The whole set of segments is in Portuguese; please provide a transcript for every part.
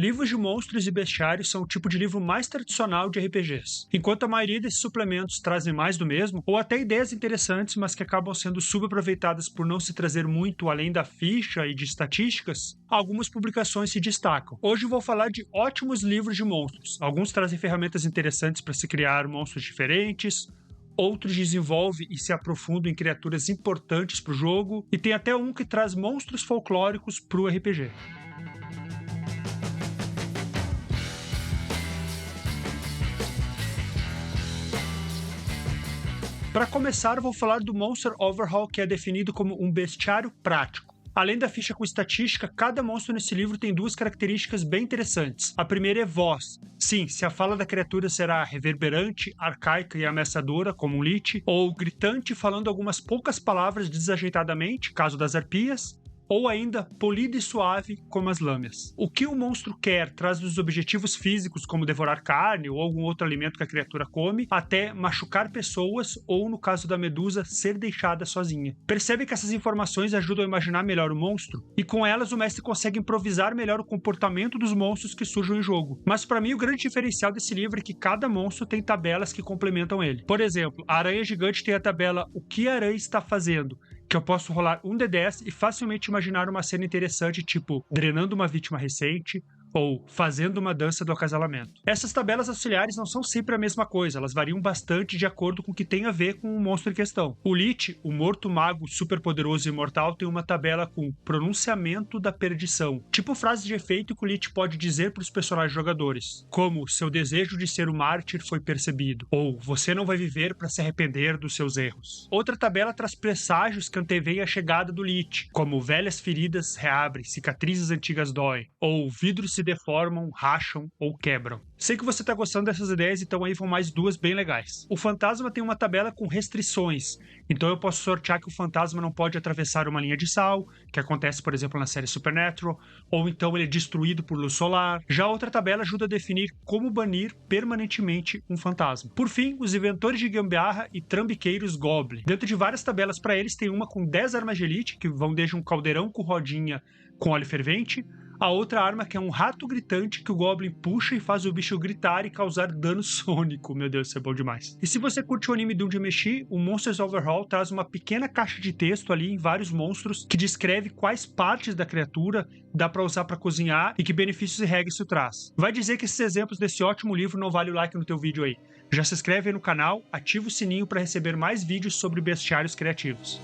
Livros de monstros e bestiários são o tipo de livro mais tradicional de RPGs. Enquanto a maioria desses suplementos trazem mais do mesmo, ou até ideias interessantes, mas que acabam sendo subaproveitadas por não se trazer muito além da ficha e de estatísticas, algumas publicações se destacam. Hoje vou falar de ótimos livros de monstros. Alguns trazem ferramentas interessantes para se criar monstros diferentes, outros desenvolvem e se aprofundam em criaturas importantes para o jogo, e tem até um que traz monstros folclóricos para o RPG. Para começar, vou falar do Monster Overhaul, que é definido como um bestiário prático. Além da ficha com estatística, cada monstro nesse livro tem duas características bem interessantes. A primeira é voz. Sim, se a fala da criatura será reverberante, arcaica e ameaçadora, como um Lich, ou gritante falando algumas poucas palavras desajeitadamente, caso das arpias, ou ainda polida e suave, como as lâminas. O que o monstro quer traz dos objetivos físicos, como devorar carne ou algum outro alimento que a criatura come, até machucar pessoas ou, no caso da medusa, ser deixada sozinha. Percebe que essas informações ajudam a imaginar melhor o monstro, e com elas o mestre consegue improvisar melhor o comportamento dos monstros que surjam em jogo. Mas para mim o grande diferencial desse livro é que cada monstro tem tabelas que complementam ele. Por exemplo, a aranha gigante tem a tabela O que a aranha está fazendo, que eu posso rolar um D10 e facilmente imaginar uma cena interessante, tipo drenando uma vítima recente ou fazendo uma dança do acasalamento. Essas tabelas auxiliares não são sempre a mesma coisa, elas variam bastante de acordo com o que tem a ver com o monstro em questão. O Lich, o morto mago superpoderoso e imortal, tem uma tabela com pronunciamento da perdição, tipo frase de efeito que o Lich pode dizer para os personagens jogadores, como seu desejo de ser um mártir foi percebido, ou você não vai viver para se arrepender dos seus erros. Outra tabela traz presságios que antevêm a chegada do Lich, como velhas feridas reabrem, cicatrizes antigas doem, ou vidros se deformam, racham ou quebram. Sei que você está gostando dessas ideias, então aí vão mais duas bem legais. O fantasma tem uma tabela com restrições, então eu posso sortear que o fantasma não pode atravessar uma linha de sal, que acontece, por exemplo, na série Supernatural, ou então ele é destruído por luz solar. Já outra tabela ajuda a definir como banir permanentemente um fantasma. Por fim, os inventores de gambiarra e trambiqueiros Goblin. Dentro de várias tabelas para eles, tem uma com 10 armas de elite, que vão desde um caldeirão com rodinha com óleo fervente, a outra arma que é um rato gritante que o Goblin puxa e faz o bicho gritar e causar dano sônico. Meu Deus, isso é bom demais. E se você curte o anime Dungeon Meshi, o Monsters Overhaul traz uma pequena caixa de texto ali em vários monstros que descreve quais partes da criatura dá pra usar pra cozinhar e que benefícios e regras isso traz. Vai dizer que esses exemplos desse ótimo livro não valem o like no teu vídeo aí. Já se inscreve aí no canal, ativa o sininho para receber mais vídeos sobre bestiários criativos.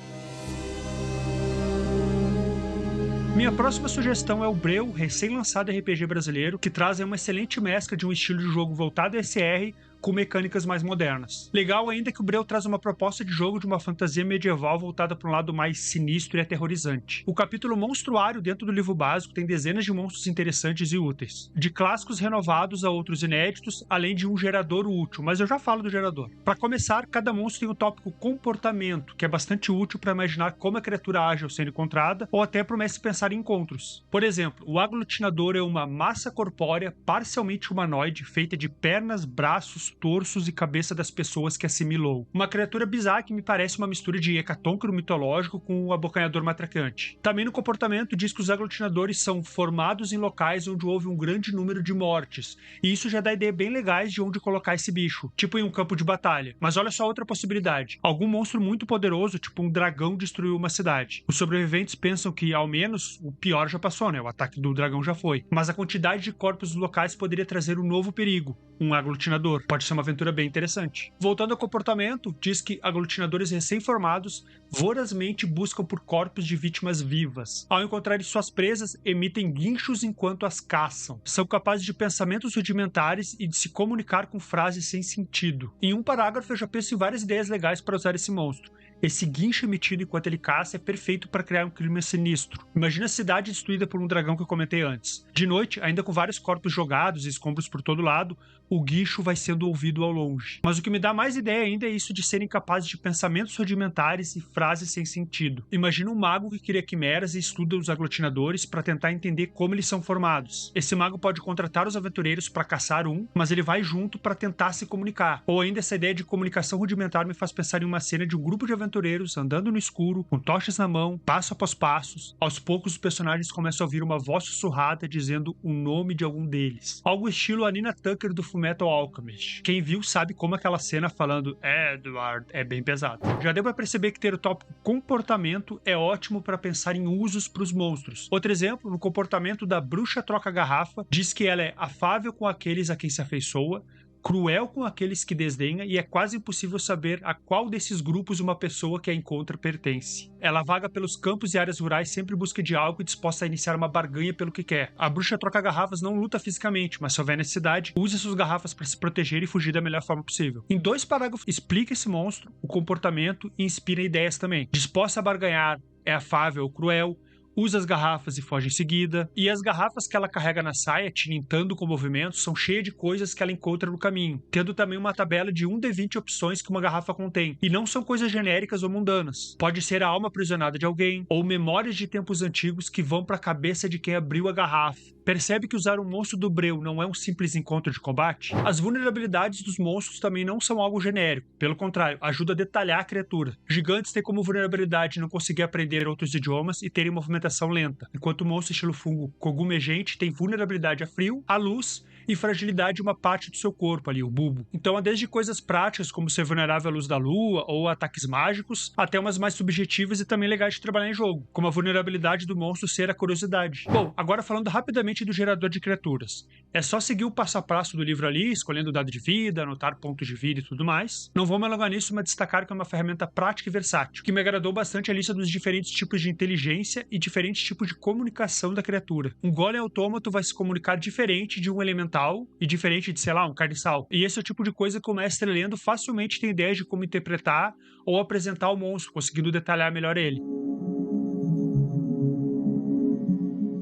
Minha próxima sugestão é o Breu, recém-lançado RPG brasileiro, que traz uma excelente mescla de um estilo de jogo voltado a SR com mecânicas mais modernas. Legal ainda que o Breu traz uma proposta de jogo de uma fantasia medieval voltada para um lado mais sinistro e aterrorizante. O capítulo Monstruário dentro do livro básico tem dezenas de monstros interessantes e úteis, de clássicos renovados a outros inéditos, além de um gerador útil, mas eu já falo do gerador. Para começar, cada monstro tem o tópico comportamento, que é bastante útil para imaginar como a criatura age ao ser encontrada, ou até para o mestre pensar em encontros. Por exemplo, o aglutinador é uma massa corpórea parcialmente humanoide, feita de pernas, braços, torsos e cabeça das pessoas que assimilou. Uma criatura bizarra que me parece uma mistura de hecatôncro mitológico com o abocanhador matracante. Também no comportamento diz que os aglutinadores são formados em locais onde houve um grande número de mortes, e isso já dá ideia bem legais de onde colocar esse bicho, tipo em um campo de batalha. Mas olha só outra possibilidade. Algum monstro muito poderoso, tipo um dragão, destruiu uma cidade. Os sobreviventes pensam que, ao menos, o pior já passou, né? O ataque do dragão já foi. Mas a quantidade de corpos locais poderia trazer um novo perigo, um aglutinador. Pode ser uma aventura bem interessante. Voltando ao comportamento, diz que aglutinadores recém-formados vorazmente buscam por corpos de vítimas vivas. Ao encontrarem suas presas, emitem guinchos enquanto as caçam. São capazes de pensamentos rudimentares e de se comunicar com frases sem sentido. Em um parágrafo eu já penso em várias ideias legais para usar esse monstro. Esse guincho emitido enquanto ele caça é perfeito para criar um clima sinistro. Imagina a cidade destruída por um dragão que eu comentei antes. De noite, ainda com vários corpos jogados e escombros por todo lado, o guincho vai sendo ouvido ao longe. Mas o que me dá mais ideia ainda é isso de serem capazes de pensamentos rudimentares e frases sem sentido. Imagina um mago que cria quimeras e estuda os aglutinadores para tentar entender como eles são formados. Esse mago pode contratar os aventureiros para caçar um, mas ele vai junto para tentar se comunicar. Ou ainda essa ideia de comunicação rudimentar me faz pensar em uma cena de um grupo de aventureiros aventureiros andando no escuro, com tochas na mão, passo após passos. Aos poucos, os personagens começam a ouvir uma voz sussurrada dizendo o nome de algum deles. Algo estilo a Nina Tucker do Fullmetal Alchemist. Quem viu sabe como aquela cena falando Edward é bem pesado. Já deu pra perceber que ter o tópico comportamento é ótimo para pensar em usos para os monstros. Outro exemplo, no comportamento da bruxa troca-garrafa, diz que ela é afável com aqueles a quem se afeiçoa, cruel com aqueles que desdenha e é quase impossível saber a qual desses grupos uma pessoa que a encontra pertence. Ela vaga pelos campos e áreas rurais sempre em busca de algo e disposta a iniciar uma barganha pelo que quer. A bruxa troca garrafas não luta fisicamente, mas se houver necessidade, usa suas garrafas para se proteger e fugir da melhor forma possível. Em 2 parágrafos explica esse monstro, o comportamento e inspira ideias também. Disposta a barganhar, é afável ou cruel, usa as garrafas e foge em seguida. E as garrafas que ela carrega na saia, tilintando com movimentos, são cheias de coisas que ela encontra no caminho, tendo também uma tabela de 1d20 opções que uma garrafa contém. E não são coisas genéricas ou mundanas. Pode ser a alma aprisionada de alguém, ou memórias de tempos antigos que vão para a cabeça de quem abriu a garrafa. Percebe que usar um monstro do breu não é um simples encontro de combate? As vulnerabilidades dos monstros também não são algo genérico. Pelo contrário, ajuda a detalhar a criatura. Gigantes têm como vulnerabilidade não conseguir aprender outros idiomas e terem movimentação lenta, enquanto o monstro estilo fungo cogumegente tem vulnerabilidade a frio, a luz e fragilidade em uma parte do seu corpo ali, o bulbo. Então há desde coisas práticas como ser vulnerável à luz da lua ou ataques mágicos, até umas mais subjetivas e também legais de trabalhar em jogo, como a vulnerabilidade do monstro ser a curiosidade. Bom, agora falando rapidamente do gerador de criaturas. É só seguir o passo a passo do livro ali, escolhendo o dado de vida, anotar pontos de vida e tudo mais. Não vou me alongar nisso, mas destacar que é uma ferramenta prática e versátil, que me agradou bastante a lista dos diferentes tipos de inteligência e diferentes tipos de comunicação da criatura. Um golem autômato vai se comunicar diferente de um elemental e diferente de, sei lá, um carniçal. E esse é o tipo de coisa que o mestre lendo facilmente tem ideias de como interpretar ou apresentar o monstro, conseguindo detalhar melhor ele.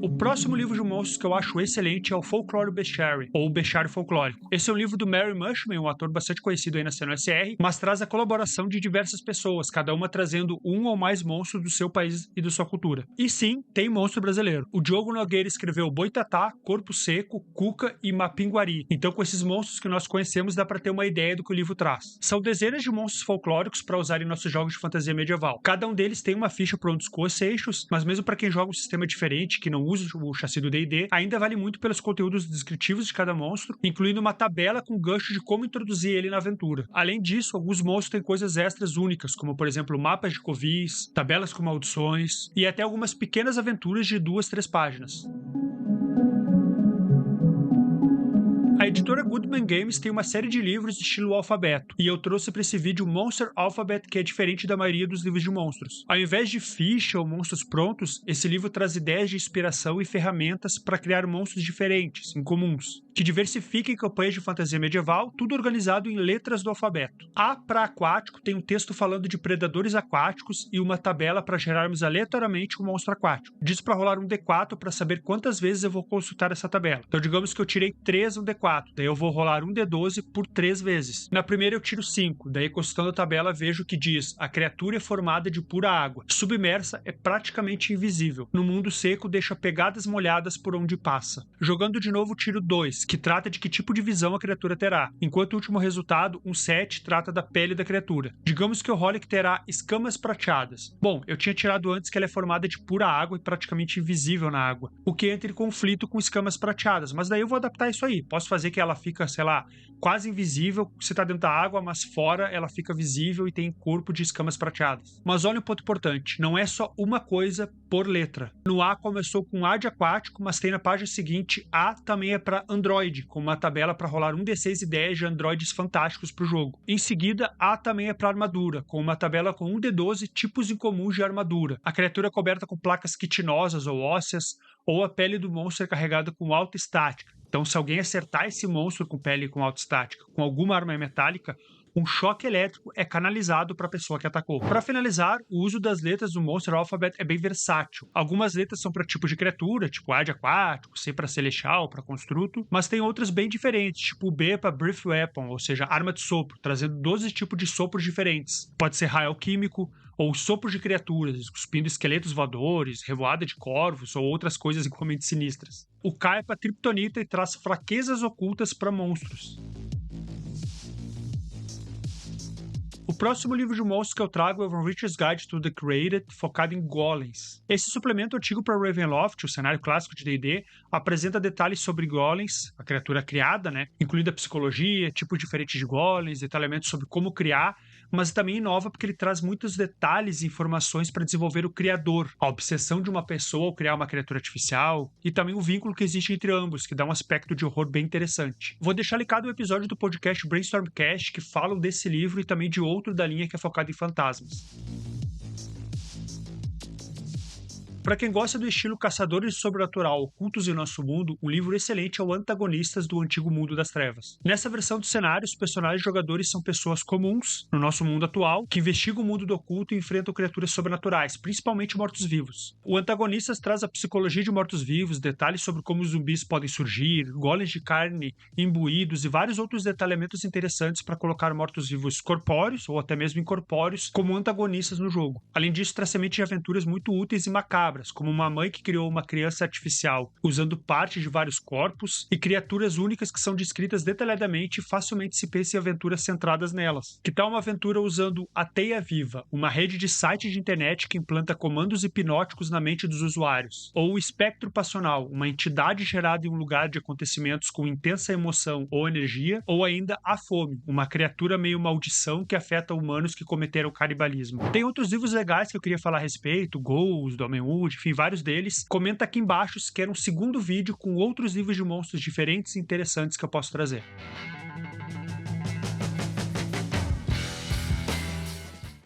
O próximo livro de monstros que eu acho excelente é o Folklore Bestiary, ou Bestiário Folclórico. Esse é um livro do Mary Mushman, um ator bastante conhecido aí na cena SR, mas traz a colaboração de diversas pessoas, cada uma trazendo um ou mais monstros do seu país e da sua cultura. E sim, tem monstro brasileiro. O Diogo Nogueira escreveu Boitatá, Corpo Seco, Cuca e Mapinguari. Então, com esses monstros que nós conhecemos, dá para ter uma ideia do que o livro traz. São dezenas de monstros folclóricos para usar em nossos jogos de fantasia medieval. Cada um deles tem uma ficha para um dos coesseixos, mas mesmo para quem joga um sistema diferente, que não usa o chassi do D&D, ainda vale muito pelos conteúdos descritivos de cada monstro, incluindo uma tabela com gancho de como introduzir ele na aventura. Além disso, alguns monstros têm coisas extras únicas, como por exemplo mapas de covis, tabelas com maldições e até algumas pequenas aventuras de 2-3 páginas. A editora Goodman Games tem uma série de livros de estilo alfabeto, e eu trouxe para esse vídeo Monster Alphabet, que é diferente da maioria dos livros de monstros. Ao invés de ficha ou monstros prontos, esse livro traz ideias de inspiração e ferramentas para criar monstros diferentes, incomuns, que diversifiquem campanhas de fantasia medieval, tudo organizado em letras do alfabeto. A para aquático tem um texto falando de predadores aquáticos e uma tabela para gerarmos aleatoriamente um monstro aquático. Diz para rolar um D4 para saber quantas vezes eu vou consultar essa tabela. Então digamos que eu tirei 3 no D4. Daí eu vou rolar um D12 por 3 vezes. Na primeira eu tiro 5, daí consultando a tabela vejo que diz: a criatura é formada de pura água. Submersa é praticamente invisível. No mundo seco deixa pegadas molhadas por onde passa. Jogando de novo tiro 2, que trata de que tipo de visão a criatura terá. Enquanto o último resultado, um 7, trata da pele da criatura. Digamos que eu role que terá escamas prateadas. Bom, eu tinha tirado antes que ela é formada de pura água e praticamente invisível na água, o que entra em conflito com escamas prateadas, mas daí eu vou adaptar isso aí. Posso fazer que ela fica, sei lá, quase invisível, você tá dentro da água, mas fora ela fica visível e tem corpo de escamas prateadas. Mas olha um ponto importante, não é só uma coisa por letra. No A começou com A de aquático, mas tem na página seguinte A também é para Android, com uma tabela para rolar um D6 ideias de androides fantásticos pro jogo. Em seguida, A também é para armadura, com uma tabela com um D12 tipos incomuns de armadura. A criatura é coberta com placas quitinosas ou ósseas, ou a pele do monstro é carregada com alta estática. Então, se alguém acertar esse monstro com pele com alta estática, com alguma arma metálica, um choque elétrico é canalizado para a pessoa que atacou. Para finalizar, o uso das letras do Monster Alphabet é bem versátil. Algumas letras são para tipos de criatura, tipo A de aquático, C para celestial, para construto, mas tem outras bem diferentes, tipo B para Breath Weapon, ou seja, arma de sopro, trazendo 12 tipos de sopros diferentes. Pode ser raio alquímico, ou sopro de criaturas, cuspindo esqueletos voadores, revoada de corvos ou outras coisas igualmente sinistras. O K é para Kryptonita e traz fraquezas ocultas para monstros. O próximo livro de monstros que eu trago é o Von Richard's Guide to the Created, focado em golems. Esse suplemento antigo para Ravenloft, o cenário clássico de D&D, apresenta detalhes sobre golems, a criatura criada, incluindo a psicologia, tipos diferentes de golems, detalhamentos sobre como criar, mas também inova porque ele traz muitos detalhes e informações para desenvolver o criador, a obsessão de uma pessoa ao criar uma criatura artificial e também o vínculo que existe entre ambos, que dá um aspecto de horror bem interessante. Vou deixar ligado o episódio do podcast Brainstormcast que falam desse livro e também de outro da linha que é focado em fantasmas. Para quem gosta do estilo Caçadores de Sobrenatural, Ocultos em Nosso Mundo, um livro excelente é o Antagonistas do Antigo Mundo das Trevas. Nessa versão do cenário, os personagens jogadores são pessoas comuns, no nosso mundo atual, que investigam o mundo do oculto e enfrentam criaturas sobrenaturais, principalmente mortos-vivos. O Antagonistas traz a psicologia de mortos-vivos, detalhes sobre como os zumbis podem surgir, golems de carne imbuídos e vários outros detalhamentos interessantes para colocar mortos-vivos corpóreos, ou até mesmo incorpóreos, como antagonistas no jogo. Além disso, traz sementes de aventuras muito úteis e macabras, como uma mãe que criou uma criança artificial usando partes de vários corpos e criaturas únicas que são descritas detalhadamente e facilmente se pensa em aventuras centradas nelas. Que tal uma aventura usando a Teia Viva, uma rede de sites de internet que implanta comandos hipnóticos na mente dos usuários? Ou o Espectro Passional, uma entidade gerada em um lugar de acontecimentos com intensa emoção ou energia? Ou ainda a Fome, uma criatura meio maldição que afeta humanos que cometeram canibalismo. Tem outros livros legais que eu queria falar a respeito, Ghouls, do Homem-Wood, enfim, vários deles. Comenta aqui embaixo se quer um segundo vídeo com outros livros de monstros diferentes e interessantes que eu posso trazer.